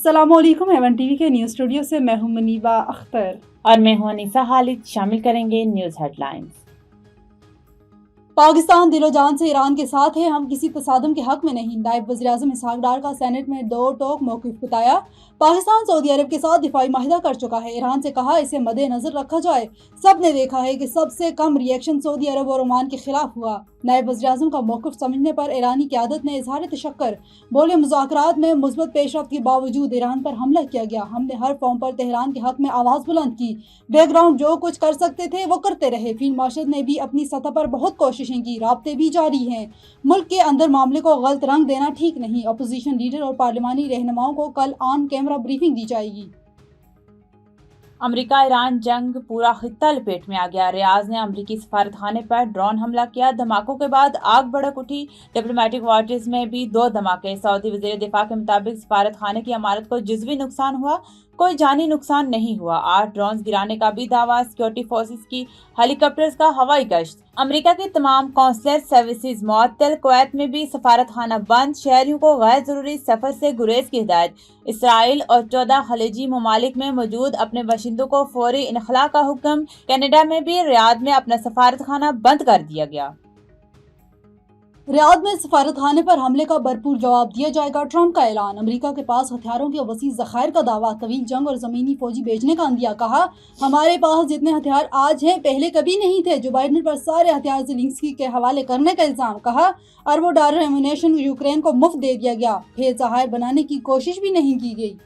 अस्सलामुअलैकुम। Avon TV के news studio से मैं हूं मुनीबा अख्तर और मैं हूं अनीसा खालिद। शामिल करेंगे न्यूज़ हेडलाइंस। पाकिस्तान दिलो जान से ईरान के साथ है, हम किसी तसादम के हक में नहीं। नायब वज़ीर-ए-आज़म इसहाक डार का सेनेट में दो टोक मौक़िफ़ बताया। पाकिस्तान सऊदी अरब के साथ दिफाई माहिदा कर चुका है, ईरान से कहा इसे मद्देनज़र रखा जाए। सब ने देखा है कि सबसे कम रिएक्शन सऊदी अरब और ओमान के खिलाफ हुआ। नायब वज़ीर-ए-आज़म का मौक़िफ़ समझने पर ईरानी क़यादत ने इज़हार तशक्कुर। बोले, मुज़ाकरात में मुस्बत पेशरफ्त के बावजूद ईरान पर हमला किया गया, हमने हर फॉर्म पर तेहरान के हक में आवाज़ बुलंद की। बैकग्राउंड जो कुछ कर सकते थे वो करते रहे। फील्ड मार्शल ने भी अपनी सतह पर बहुत कोशिशें की, राब्ते भी जारी हैं। मुल्क के अंदर मामले को गलत रंग देना ठीक नहीं। अपोजिशन लीडर और पार्लिमानी रहनुमाओं को कल ऑन कैमरा ब्रीफिंग दी जाएगी। अमेरिका ईरान जंग, पूरा खित्ता लपेट में आ गया। रियाज ने अमेरिकी सफारतखाने पर ड्रोन हमला किया। धमाकों के बाद आग भड़क उठी। डिप्लोमेटिक क्वार्टर्स में भी 2 धमाके। सऊदी वज़ीर दिफा के मुताबिक सफारतखाने की इमारत को जुज़वी नुकसान हुआ, कोई जानी नुकसान नहीं हुआ। 8 ड्रोन गिराने का भी दावा। सिक्योरिटी फोर्सेस की हेलीकॉप्टर्स का हवाई गश्त। अमेरिका के तमाम कौंसलर सर्विसेज मुअत्तल। कुवैत में भी सफारतखाना बंद। शहरियों को गैर जरूरी सफर से गुरेज की हिदायत। इसराइल और 14 खलीजी ममालिक में मौजूद अपने बाशिंदों को फौरी इनखला का हुक्म। कनाडा में भी रियाद में अपना सफारतखाना बंद कर दिया गया। रियाद में सफारतखाने पर हमले का भरपूर जवाब दिया जाएगा, ट्रंप का ऐलान। अमेरिका के पास हथियारों के वसीह ज़खायर का दावा। तवील जंग और ज़मीनी फौजी भेजने का अंदिया। कहा, हमारे पास जितने हथियार आज हैं पहले कभी नहीं थे। जो बाइडेन पर सारे हथियार ज़ेलेंस्की के हवाले करने का इल्ज़ाम। कहा, अरबों डॉलर एमुनेशन यूक्रेन को मुफ्त दे दिया गया, फिर ज़खायर बनाने की कोशिश भी नहीं की गई।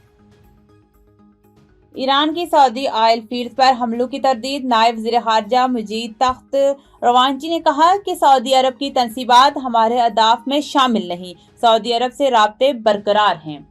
ईरान की सऊदी ऑयल फील्ड पर हमलों की तरदीद। नायब वज़ीर ख़ारजा मजीद तख्त रवांची ने कहा कि सऊदी अरब की तनसीबात हमारे अहदाफ में शामिल नहीं। सऊदी अरब से राब्ते बरकरार हैं।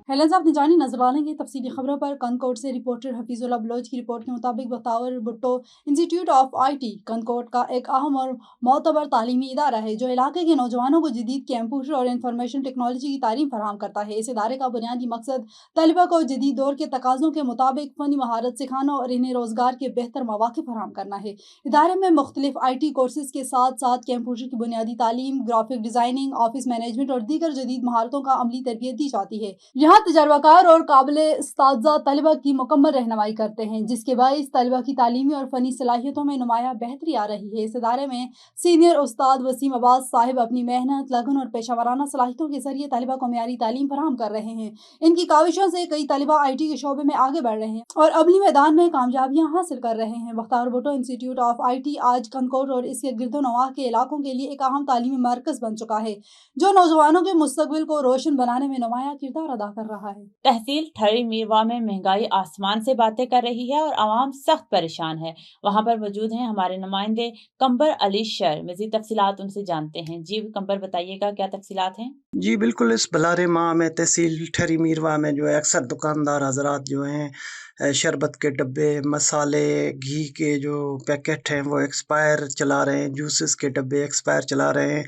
हेडलाइंस आपने जानी, नजर डालेंगे तफसीली खबरों पर। कनकोट से रिपोर्टर हफीजुल्लाह बलोच की रिपोर्ट के मुताबिक बतौर भुट्टो इंस्टीट्यूट ऑफ IT कनकोट का एक अहम और मोतबर तालीमी इदारा है जो इलाके के नौजवानों को जदीद कंप्यूटर और इंफॉर्मेशन टेक्नोलॉजी की तालीम फराहम करता है। इस इदारे का बुनियादी मकसद तलबा को जदीद दौर के तकाज़ों के मुताबिक फ़नी महारत सिखाना और इन्हें रोज़गार के बेहतर मौक़े फराहम करना है। इदारे में मुख्तलिफ IT कोर्सेज़ के साथ साथ कंप्यूटर की बुनियादी तालीम, ग्राफिक डिज़ाइनिंग, ऑफिस मैनेजमेंट और दीगर जदीद महारतों का अमली तरबियत दी जाती है। यहाँ तजर्बाकार और काबिल उस्ताज़ा तलबा की मुकम्मल रहनुमाई करते हैं, जिसके बाइस तलबा की तालीमी और फ़नी सलाहियतों में नुमाया बेहतरी आ रही है। इस इदारे में सीनियर उस्ताद वसीम अब्बास साहिब अपनी मेहनत, लगन और पेशावराना सलाहियतों के जरिए तलबा को मेयारी तालीम फराहम कर रहे हैं। इनकी काविशों से कई तलबा IT के शोबे में आगे बढ़ रहे हैं और अमली मैदान में कामयाबियाँ हासिल कर रहे हैं। Bakhtiyar Bhutto institute of IT आज कनकोट और इसके गिरदोनवाह के इलाकों के लिए एक अहम तालीमी मरकज़ बन चुका है, जो नौजवानों के मुस्तकबिल को रोशन बनाने में नुमाया किरदार अदा कर रहा है। तहसील ठरी मीरवा में महंगाई आसमान से बातें कर रही है और आवाम सख्त परेशान है। वहां पर मौजूद हैं हमारे नुमाइंदे कंबर अली शर। मज़ीद तफसीलात उनसे जानते हैं। जी कंबर, बताइएगा क्या तफसीलात हैं? जी बिल्कुल, इस बलारे माह में तहसील ठरी मीरवा में जो है अक्सर दुकानदार हजरात जो हैं शरबत के डब्बे, मसाले, घी के जो पैकेट हैं वो एक्सपायर चला रहे हैं, जूसेस के डब्बे एक्सपायर चला रहे हैं।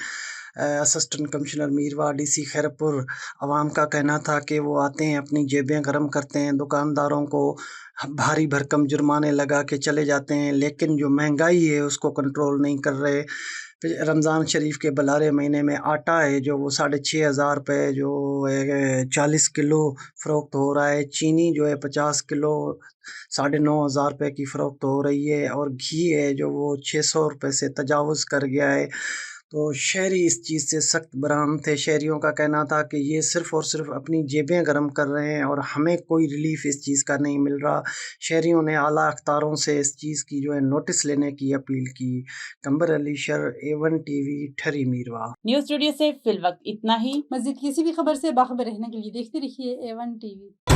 असिस्टेंट कमिश्नर मीरवा DC खैरपुर अवाम का कहना था कि वो आते हैं, अपनी जेबें गर्म करते हैं, दुकानदारों को भारी भरकम जुर्माने लगा के चले जाते हैं, लेकिन जो महंगाई है उसको कंट्रोल नहीं कर रहे। रमज़ान शरीफ के बलारे महीने में आटा है जो वो 6,500 रुपये जो 40 किलो फ़रोख्त हो रहा है। चीनी जो है 50 किलो 9,500 रुपये की फ़रोख्त हो रही है। और घी है जो वो 600 रुपये से तजावुज़ कर गया है। तो शहरी इस चीज़ से सख्त बरहम थे। शहरियों का कहना था कि ये सिर्फ़ और सिर्फ अपनी जेबें गर्म कर रहे हैं और हमें कोई रिलीफ इस चीज़ का नहीं मिल रहा। शहरियों ने आला अख्तारों से इस चीज़ की जो है नोटिस लेने की अपील की। कंबर Ali sir, A1 TV, ठरी मीरवा। News studio से फिल वक्त इतना ही। मज़ीद किसी भी खबर से बाखबर रहने के लिए देखते रहिए A1 TV।